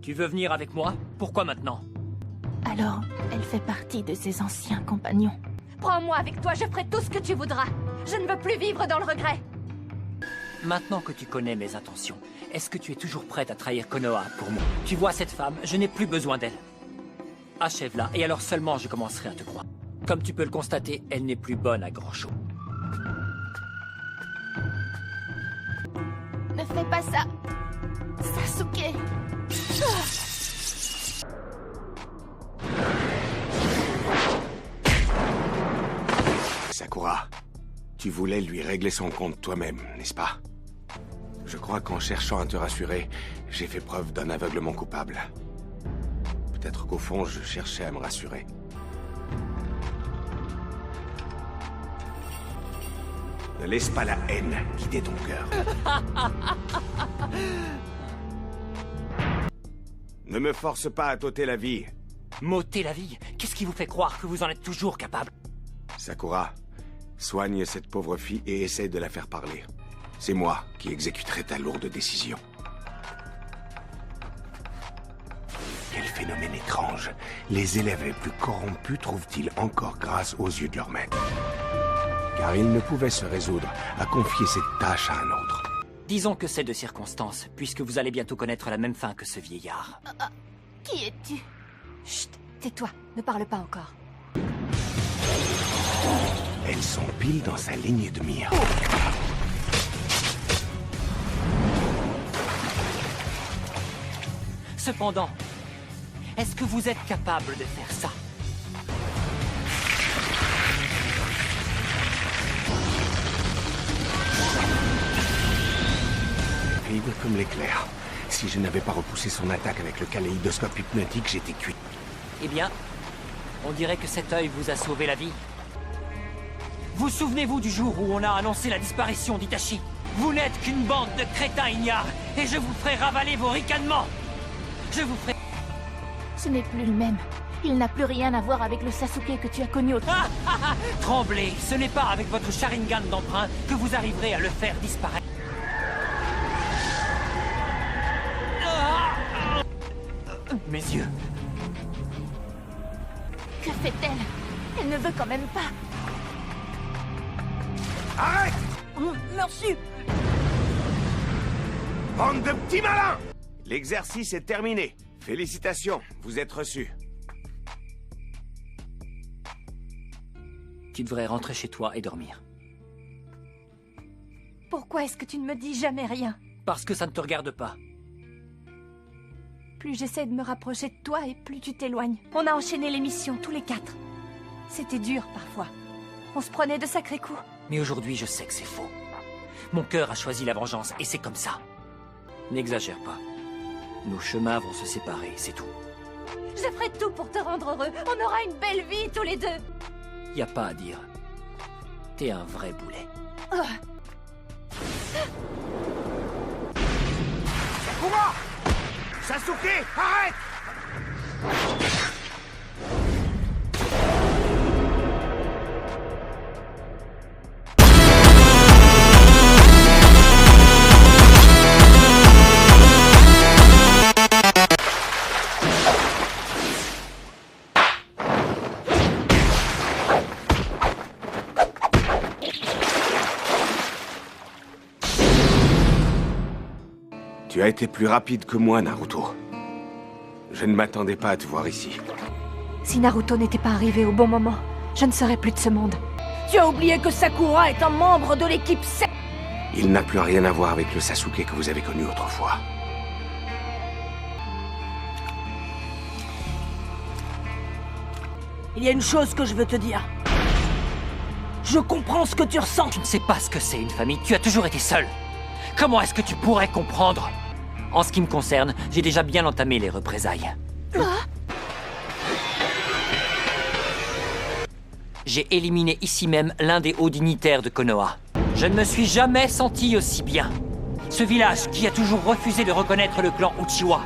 Tu veux venir avec moi? Pourquoi maintenant? Alors, elle fait partie de ses anciens compagnons. Prends-moi avec toi, je ferai tout ce que tu voudras. Je ne veux plus vivre dans le regret. Maintenant que tu connais mes intentions, est-ce que tu es toujours prête à trahir Konoha pour moi? Tu vois cette femme, je n'ai plus besoin d'elle. Achève-la, et alors seulement je commencerai à te croire. Comme tu peux le constater, elle n'est plus bonne à grand-chose. Ne fais pas ça, Sasuke. Sakura, tu voulais lui régler son compte toi-même, n'est-ce pas? Je crois qu'en cherchant à te rassurer, j'ai fait preuve d'un aveuglement coupable. Peut-être qu'au fond, je cherchais à me rassurer. Ne laisse pas la haine guider ton cœur. Ne me force pas à t'ôter la vie. M'ôter la vie? Qu'est-ce qui vous fait croire que vous en êtes toujours capable? Sakura, soigne cette pauvre fille et essaie de la faire parler. C'est moi qui exécuterai ta lourde décision. Quel phénomène étrange. Les élèves les plus corrompus trouvent-ils encore grâce aux yeux de leur maître? Car ils ne pouvaient se résoudre à confier cette tâche à un autre. Disons que c'est de circonstance, puisque vous allez bientôt connaître la même fin que ce vieillard. Qui es-tu? Chut, tais-toi, ne parle pas encore. Elles sont pile dans sa ligne de mire. Cependant, est-ce que vous êtes capable de faire ça? Rapide comme l'éclair. Si je n'avais pas repoussé son attaque avec le kaléidoscope hypnotique, j'étais cuit. Eh bien, on dirait que cet œil vous a sauvé la vie. Vous souvenez-vous du jour où on a annoncé la disparition d'Itachi? Vous n'êtes qu'une bande de crétins ignares, et je vous ferai ravaler vos ricanements. Je vous ferai... Ce n'est plus le même. Il n'a plus rien à voir avec le Sasuke que tu as connu Ah, ah, ah, tremblez, ce n'est pas avec votre Sharingan d'emprunt que vous arriverez à le faire disparaître. Mes yeux. Que fait-elle? Elle ne veut quand même pas. Arrête! Merci. Bande de petits malins! L'exercice est terminé. Félicitations, vous êtes reçus. Tu devrais rentrer chez toi et dormir. Pourquoi est-ce que tu ne me dis jamais rien? Parce que ça ne te regarde pas. Plus j'essaie de me rapprocher de toi et plus tu t'éloignes. On a enchaîné les missions tous les 4. C'était dur parfois. On se prenait de sacrés coups. Mais aujourd'hui, je sais que c'est faux. Mon cœur a choisi la vengeance, et c'est comme ça. N'exagère pas. Nos chemins vont se séparer, c'est tout. Je ferai tout pour te rendre heureux. On aura une belle vie tous les deux. Y a pas à dire. T'es un vrai boulet. Sakura! Sasuke, arrête! Tu as été plus rapide que moi, Naruto. Je ne m'attendais pas à te voir ici. Si Naruto n'était pas arrivé au bon moment, je ne serais plus de ce monde. Tu as oublié que Sakura est un membre de l'équipe 7. Il n'a plus rien à voir avec le Sasuke que vous avez connu autrefois. Il y a une chose que je veux te dire. Je comprends ce que tu ressens. Tu ne sais pas ce que c'est une famille, tu as toujours été seul. Comment est-ce que tu pourrais comprendre? En ce qui me concerne, j'ai déjà bien entamé les représailles. J'ai éliminé ici même l'un des hauts dignitaires de Konoha. Je ne me suis jamais senti aussi bien. Ce village qui a toujours refusé de reconnaître le clan Uchiwa.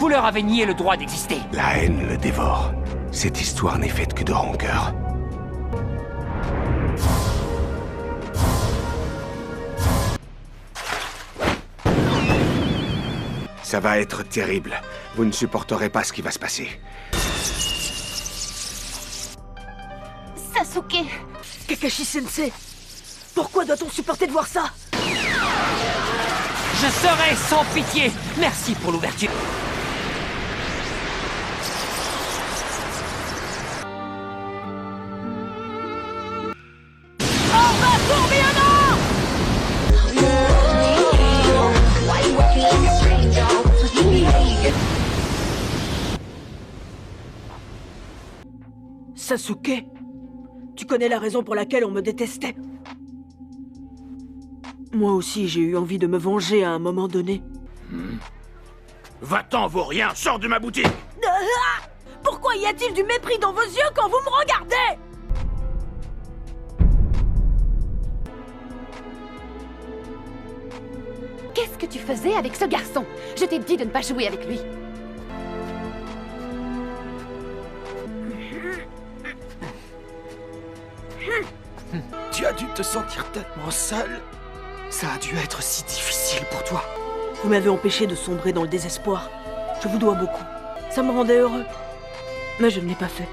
Vous leur avez nié le droit d'exister. La haine le dévore. Cette histoire n'est faite que de rancœur. Ça va être terrible. Vous ne supporterez pas ce qui va se passer. Sasuke! Kakashi-sensei, pourquoi doit-on supporter de voir ça? Je serai sans pitié. Merci pour l'ouverture. Sasuke, tu connais la raison pour laquelle on me détestait. Moi aussi, j'ai eu envie de me venger à un moment donné. Va-t'en, vaurien, sors de ma boutique! Pourquoi y a-t-il du mépris dans vos yeux quand vous me regardez? Qu'est-ce que tu faisais avec ce garçon? Je t'ai dit de ne pas jouer avec lui. Tu as dû te sentir tellement seul. Ça a dû être si difficile pour toi. Vous m'avez empêché de sombrer dans le désespoir. Je vous dois beaucoup. Ça me rendait heureux. Mais je ne l'ai pas fait.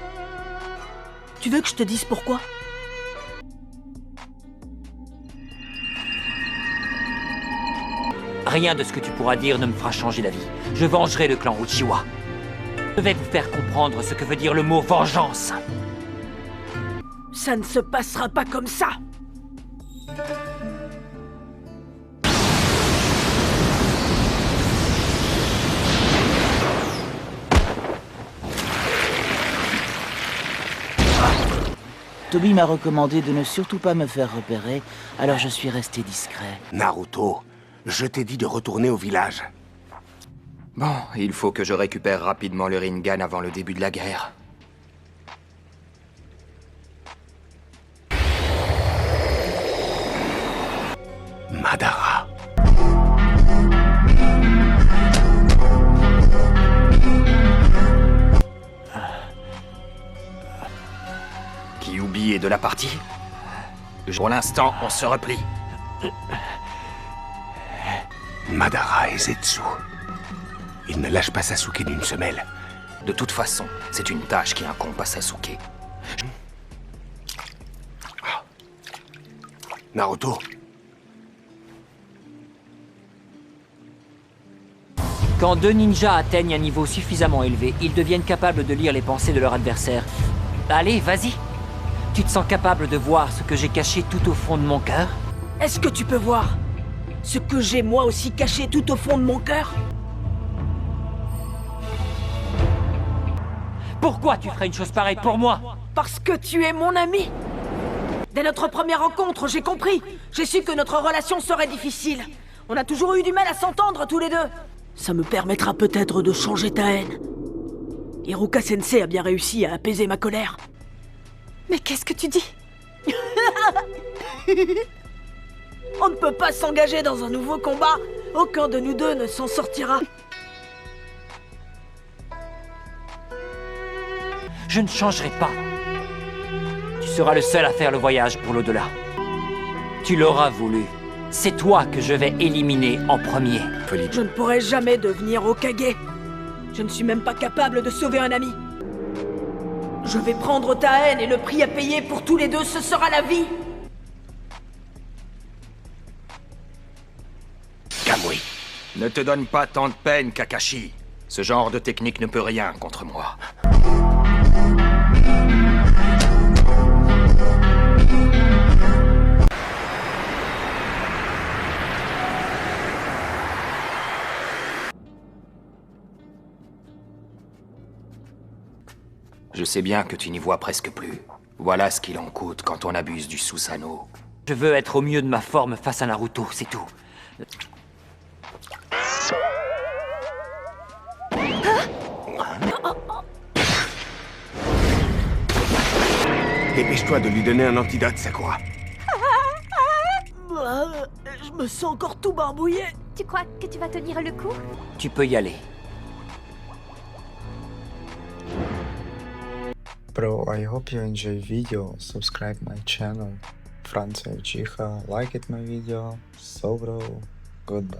Tu veux que je te dise pourquoi? Rien de ce que tu pourras dire ne me fera changer d'avis. Je vengerai le clan Uchiwa. Je vais vous faire comprendre ce que veut dire le mot vengeance. Ça ne se passera pas comme ça. Toby m'a recommandé de ne surtout pas me faire repérer, alors je suis resté discret. Naruto, je t'ai dit de retourner au village. Bon, il faut que je récupère rapidement le Rinnegan avant le début de la guerre. Madara. Kyuubi est de la partie. Pour l'instant, on se replie. Madara et Zetsu. Ils ne lâchent pas Sasuke d'une semelle. De toute façon, c'est une tâche qui incombe à Sasuke. Naruto. Quand deux ninjas atteignent un niveau suffisamment élevé, ils deviennent capables de lire les pensées de leur adversaire. Allez, vas-y. Tu te sens capable de voir ce que j'ai caché tout au fond de mon cœur? Est-ce que tu peux voir ce que j'ai moi aussi caché tout au fond de mon cœur? Pourquoi tu ferais une chose pareille pour moi? Parce que tu es mon ami. Dès notre première rencontre, j'ai compris. J'ai su que notre relation serait difficile. On a toujours eu du mal à s'entendre tous les deux. Ça me permettra peut-être de changer ta haine. Iruka Sensei a bien réussi à apaiser ma colère. Mais qu'est-ce que tu dis? On ne peut pas s'engager dans un nouveau combat. Aucun de nous deux ne s'en sortira. Je ne changerai pas. Tu seras le seul à faire le voyage pour l'au-delà. Tu l'auras voulu. C'est toi que je vais éliminer en premier. Je ne pourrai jamais devenir Hokage. Je ne suis même pas capable de sauver un ami. Je vais prendre ta haine et le prix à payer pour tous les deux, ce sera la vie. Kamui. Ne te donne pas tant de peine, Kakashi. Ce genre de technique ne peut rien contre moi. Je sais bien que tu n'y vois presque plus. Voilà ce qu'il en coûte quand on abuse du Susanoo. Je veux être au mieux de ma forme face à Naruto, c'est tout. Dépêche-toi de lui donner un antidote, Sakura. Je me sens encore tout barbouillé. Tu crois que tu vas tenir le coup? Tu peux y aller. Bro, I hope you enjoy video, subscribe my channel, Franz Uchiha, like it my video, so bro, goodbye.